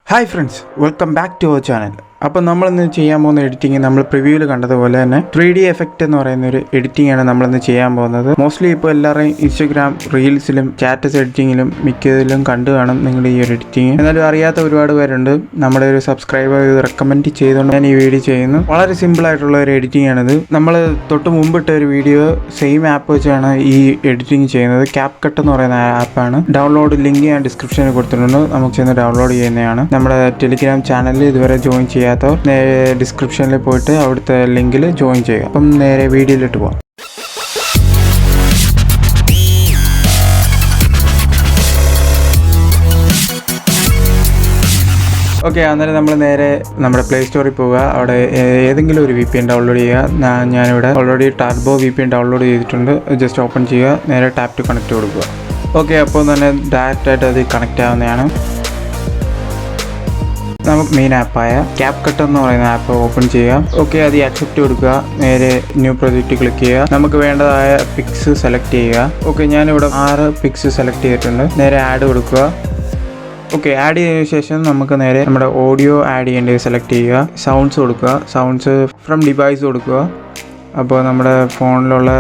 Hi friends, welcome back to our channel. അപ്പോൾ നമ്മളിന്ന് ചെയ്യാൻ പോകുന്ന എഡിറ്റിംഗ് നമ്മൾ പ്രിവ്യൂവിൽ കണ്ടതുപോലെ തന്നെ 3D എഫക്റ്റ് എന്ന് പറയുന്ന ഒരു എഡിറ്റിംഗ് ആണ് നമ്മളിന്ന് ചെയ്യാൻ പോകുന്നത്. മോസ്റ്റ്ലി ഇപ്പോൾ എല്ലാവരെയും ഇൻസ്റ്റഗ്രാം റീൽസിലും സ്റ്റാറ്റസ് എഡിറ്റിങ്ങിലും മിക്കതിലും കണ്ടു കാണും നിങ്ങൾ ഈ ഒരു എഡിറ്റിംഗ്. എന്നാലും അറിയാത്ത ഒരുപാട് പേരുണ്ട്. നമ്മുടെ ഒരു സബ്സ്ക്രൈബർ ഇത് റെക്കമെൻഡ് ചെയ്തുകൊണ്ട് ഞാൻ ഈ വീഡിയോ ചെയ്യുന്നു. വളരെ സിമ്പിൾ ആയിട്ടുള്ള ഒരു എഡിറ്റിംഗ് ആണിത്. നമ്മൾ തൊട്ട് മുമ്പിട്ട ഒരു വീഡിയോ സെയിം ആപ്പ് വെച്ചാണ് ഈ എഡിറ്റിംഗ് ചെയ്യുന്നത്. Capcut എന്ന് പറയുന്ന ആപ്പാണ്. ഡൗൺലോഡ് ലിങ്ക് ഞാൻ ഡിസ്ക്രിപ്ഷനിൽ കൊടുത്തിട്ടുണ്ട്. നമുക്ക് ചെന്ന് ഡൗൺലോഡ് ചെയ്യുന്നതാണ്. നമ്മുടെ ടെലിഗ്രാം ചാനലിൽ ഇതുവരെ ജോയിൻ ചെയ്യാത്തവർ നേരെ ഡിസ്ക്രിപ്ഷനിൽ പോയിട്ട് അവിടുത്തെ ലിങ്കിൽ ജോയിൻ ചെയ്യുക. അപ്പം നേരെ വീഡിയോയിലിട്ട് പോകാം. ഓക്കെ, അന്നേരം നമ്മൾ നേരെ നമ്മുടെ പ്ലേ സ്റ്റോറിൽ പോവുക. അവിടെ ഏതെങ്കിലും ഒരു VPN ഡൗൺലോഡ് ചെയ്യുക. ഞാനിവിടെ ഓൾറെഡി ടർബോ VPN ഡൗൺലോഡ് ചെയ്തിട്ടുണ്ട്. ജസ്റ്റ് ഓപ്പൺ ചെയ്യുക, നേരെ ടാപ്പ് ടു കണക്റ്റ് കൊടുക്കുക. ഓക്കെ, അപ്പോൾ തന്നെ ഡയറക്റ്റായിട്ട് അത് കണക്റ്റ് ആവുന്നതാണ്. നമുക്ക് മെയിൻ ആപ്പായ Capcut എന്ന് പറയുന്ന ആപ്പ് ഓപ്പൺ ചെയ്യാം. ഓക്കെ, അത് ആക്സെപ്റ്റ് കൊടുക്കുക. നേരെ ന്യൂ പ്രൊജക്റ്റ് ക്ലിക്ക് ചെയ്യുക. നമുക്ക് വേണ്ടതായ പിക്സ് സെലക്ട് ചെയ്യുക. ഓക്കെ, ഞാനിവിടെ 6 പിക്സ് സെലക്ട് ചെയ്തിട്ടുണ്ട്. നേരെ ആഡ് കൊടുക്കുക. ഓക്കെ, ആഡ് ചെയ്തതിനു ശേഷം നമുക്ക് നേരെ നമ്മുടെ ഓഡിയോ ആഡ് ചെയ്യേണ്ടത് സെലക്ട് ചെയ്യുക. സൗണ്ട്സ് കൊടുക്കുക. സൗണ്ട്സ് ഫ്രം ഡിവൈസ് കൊടുക്കുക. അപ്പോൾ നമ്മുടെ ഫോണിലുള്ള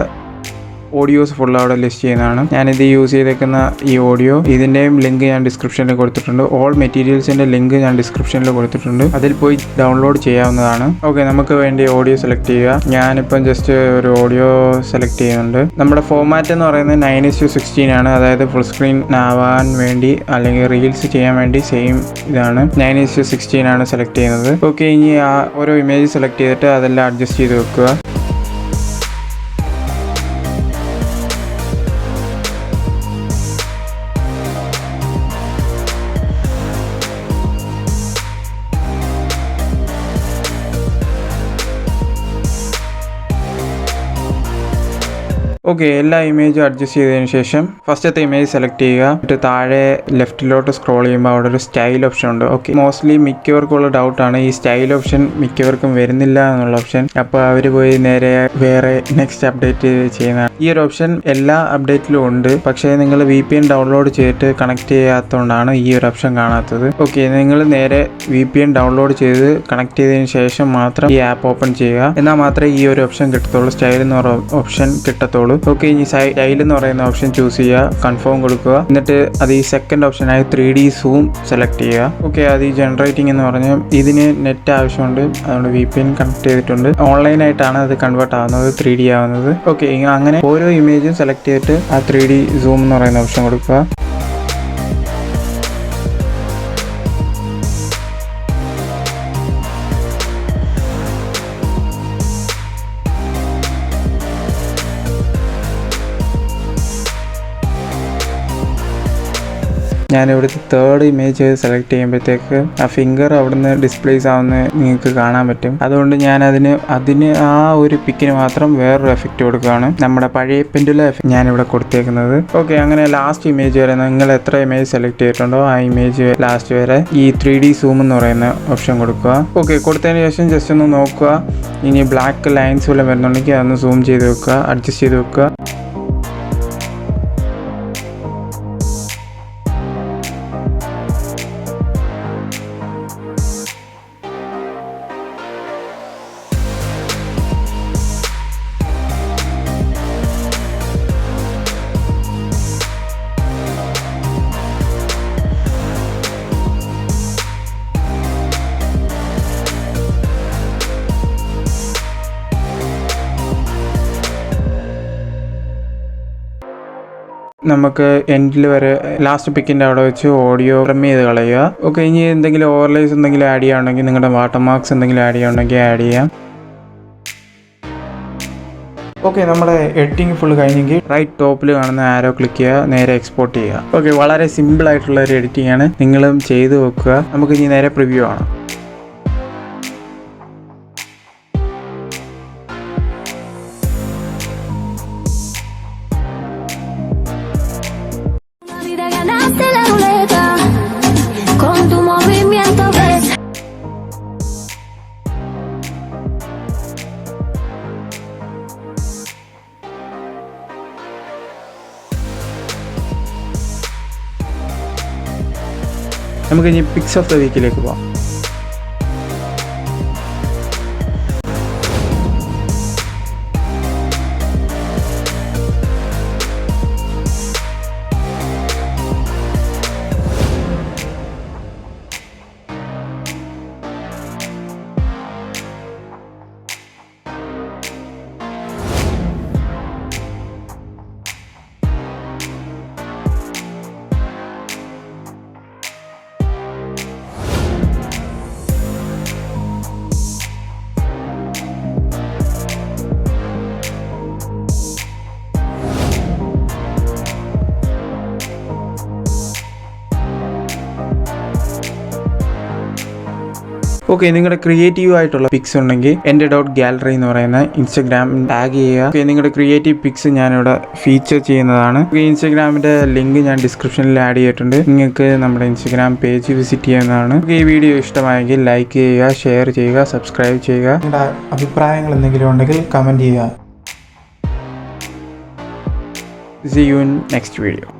ഓഡിയോസ് ഫുൾ അവിടെ ലിസ്റ്റ് ചെയ്യുന്നതാണ്. ഞാനിത് യൂസ് ചെയ്തേക്കുന്ന ഈ ഓഡിയോ, ഇതിൻ്റെയും ലിങ്ക് ഞാൻ ഡിസ്ക്രിപ്ഷനിൽ കൊടുത്തിട്ടുണ്ട്. ഓൾ മെറ്റീരിയൽസിൻ്റെ ലിങ്ക് ഞാൻ ഡിസ്ക്രിപ്ഷനിൽ കൊടുത്തിട്ടുണ്ട്. അതിൽ പോയി ഡൗൺലോഡ് ചെയ്യാവുന്നതാണ്. ഓക്കെ, നമുക്ക് വേണ്ടി ഓഡിയോ സെലക്ട് ചെയ്യുക. ഞാനിപ്പം ജസ്റ്റ് ഒരു ഓഡിയോ സെലക്ട് ചെയ്യുന്നുണ്ട്. നമ്മുടെ ഫോമാറ്റ് എന്ന് പറയുന്നത് 9:16 ആണ്. അതായത് ഫുൾ സ്ക്രീൻ ആവാൻ വേണ്ടി അല്ലെങ്കിൽ റീൽസ് ചെയ്യാൻ വേണ്ടി സെയിം ഇതാണ്. 9:16 ആണ് സെലക്ട് ചെയ്യുന്നത്. ഓക്കെ, ഇനി ആ ഓരോ ഇമേജ് സെലക്ട് ചെയ്തിട്ട് അതെല്ലാം അഡ്ജസ്റ്റ് ചെയ്ത് വെക്കുക. ഓക്കെ, എല്ലാ ഇമേജും അഡ്ജസ്റ്റ് ചെയ്തതിന് ശേഷം ഫസ്റ്റത്തെ ഇമേജ് സെലക്ട് ചെയ്യുക. എന്നിട്ട് താഴെ ലെഫ്റ്റിലോട്ട് സ്ക്രോൾ ചെയ്യുമ്പോൾ അവിടെ ഒരു സ്റ്റൈൽ ഓപ്ഷൻ ഉണ്ട്. ഓക്കെ, മോസ്റ്റ്ലി മിക്കവർക്കുള്ള ഡൗട്ടാണ് ഈ സ്റ്റൈൽ ഓപ്ഷൻ മിക്കവർക്കും വരുന്നില്ല എന്നുള്ള ഓപ്ഷൻ. അപ്പോൾ അവർ പോയി നേരെ വേറെ നെക്സ്റ്റ് അപ്ഡേറ്റ് ചെയ്യുന്ന ഈ ഒരു ഓപ്ഷൻ എല്ലാ അപ്ഡേറ്റിലും ഉണ്ട്. പക്ഷേ നിങ്ങൾ VPN ഡൗൺലോഡ് ചെയ്തിട്ട് കണക്ട് ചെയ്യാത്തതുകൊണ്ടാണ് ഈ ഒരു ഓപ്ഷൻ കാണാത്തത്. ഓക്കെ, നിങ്ങൾ നേരെ VPN ഡൗൺലോഡ് ചെയ്ത് കണക്ട് ചെയ്തതിന് ശേഷം മാത്രം ഈ ആപ്പ് ഓപ്പൺ ചെയ്യുക. എന്നാൽ മാത്രമേ ഈ ഒരു ഓപ്ഷൻ കിട്ടത്തുള്ളൂ. സ്റ്റൈൽ എന്ന് പറയുന്ന ഓപ്ഷൻ കിട്ടത്തുള്ളൂ. ഓക്കെ, ഇനി സ്റ്റൈൽ എന്ന് പറയുന്ന ഓപ്ഷൻ ചൂസ് ചെയ്യുക. കൺഫേം കൊടുക്കുക. എന്നിട്ട് അത് ഈ സെക്കൻഡ് ഓപ്ഷനായി 3D സൂം സെലക്ട് ചെയ്യുക. ഓക്കെ, അത് ഈ ജനറേറ്റിംഗ് എന്ന് പറഞ്ഞാൽ ഇതിന് നെറ്റ് ആവശ്യമുണ്ട്. അതുകൊണ്ട് VPN കണക്ട് ചെയ്തിട്ടുണ്ട്. ഓൺലൈനായിട്ടാണ് അത് കൺവേർട്ട് ആവുന്നത്, 3D ആവുന്നത്. ഓക്കെ, അങ്ങനെ ഓരോ ഇമേജും സെലക്ട് ചെയ്തിട്ട് ആ 3D സൂം എന്ന് പറയുന്ന ഓപ്ഷൻ കൊടുക്കുക. ഞാനിവിടുത്തെ തേർഡ് ഇമേജ് സെലക്ട് ചെയ്യുമ്പോഴത്തേക്ക് ആ ഫിംഗർ അവിടുന്ന് ഡിസ്പ്ലേസ് ആവുന്ന നിങ്ങൾക്ക് കാണാൻ പറ്റും. അതുകൊണ്ട് ഞാൻ അതിന് ആ ഒരു പിക്കിന് മാത്രം വേറൊരു എഫക്റ്റ് കൊടുക്കുകയാണ്. നമ്മുടെ പഴയ പെൻഡുലം എഫക്റ്റ് ഞാനിവിടെ കൊടുത്തേക്കുന്നത്. ഓക്കെ, അങ്ങനെ ലാസ്റ്റ് ഇമേജ് വരെ നിങ്ങൾ എത്ര ഇമേജ് സെലക്ട് ചെയ്തിട്ടുണ്ടോ ആ ഇമേജ് ലാസ്റ്റ് വരെ ഈ 3D സൂം എന്ന് പറയുന്ന ഓപ്ഷൻ കൊടുക്കുക. ഓക്കെ, കൊടുത്തതിന് ശേഷം ജസ്റ്റ് ഒന്ന് നോക്കുക. ഇനി ബ്ലാക്ക് ലൈൻസ് വല്ലതും വരുന്നുണ്ടെങ്കിൽ അതൊന്ന് സൂം ചെയ്ത് വെക്കുക, അഡ്ജസ്റ്റ് ചെയ്ത് വെക്കുക. നമുക്ക് എൻഡിൽ വരെ ലാസ്റ്റ് പിക്കിൻ്റെ അവിടെ വെച്ച് ഓഡിയോ ട്രിം ചെയ്ത് കളയുക. ഓക്കെ, ഇനി എന്തെങ്കിലും ഓവർലേസ് എന്തെങ്കിലും ആഡ് ചെയ്യുകയാണെങ്കിൽ, നിങ്ങളുടെ വാട്ടർമാർക്സ് എന്തെങ്കിലും ആഡ് ചെയ്യുകയാണെങ്കിൽ ആഡ് ചെയ്യാം. ഓക്കെ, നമ്മുടെ എഡിറ്റിംഗ് ഫുൾ കഴിഞ്ഞെങ്കിൽ റൈറ്റ് ടോപ്പിൽ കാണുന്ന ആരോ ക്ലിക്ക് ചെയ്യുക, നേരെ എക്സ്പോർട്ട് ചെയ്യുക. ഓക്കെ, വളരെ സിമ്പിൾ ആയിട്ടുള്ള ഒരു എഡിറ്റിംഗ് ആണ്. നിങ്ങളും ചെയ്ത് വെക്കുക. നമുക്ക് ഇനി നേരെ പ്രിവ്യൂ കാണാം. നമുക്ക് ഇനി പിക്സ് ഓഫ് ദ വീക്കിലേക്ക് പോകാം. ഓക്കെ, നിങ്ങളുടെ ക്രിയേറ്റീവ് ആയിട്ടുള്ള പിക്സ് ഉണ്ടെങ്കിൽ എൻ്റെ .gallery എന്ന് പറയുന്ന ഇൻസ്റ്റഗ്രാം ടാഗ് ചെയ്യുക. ഓക്കെ, നിങ്ങളുടെ ക്രിയേറ്റീവ് പിക്സ് ഞാനിവിടെ ഫീച്ചർ ചെയ്യുന്നതാണ്. ഇൻസ്റ്റഗ്രാമിൻ്റെ ലിങ്ക് ഞാൻ ഡിസ്ക്രിപ്ഷനിൽ ആഡ് ചെയ്തിട്ടുണ്ട്. നിങ്ങൾക്ക് നമ്മുടെ ഇൻസ്റ്റഗ്രാം പേജ് വിസിറ്റ് ചെയ്യുന്നതാണ്. ഈ വീഡിയോ ഇഷ്ടമായെങ്കിൽ ലൈക്ക് ചെയ്യുക, ഷെയർ ചെയ്യുക, സബ്സ്ക്രൈബ് ചെയ്യുക. നിങ്ങളുടെ അഭിപ്രായങ്ങൾ എന്തെങ്കിലും ഉണ്ടെങ്കിൽ കമൻറ്റ് ചെയ്യുക. See you in next video.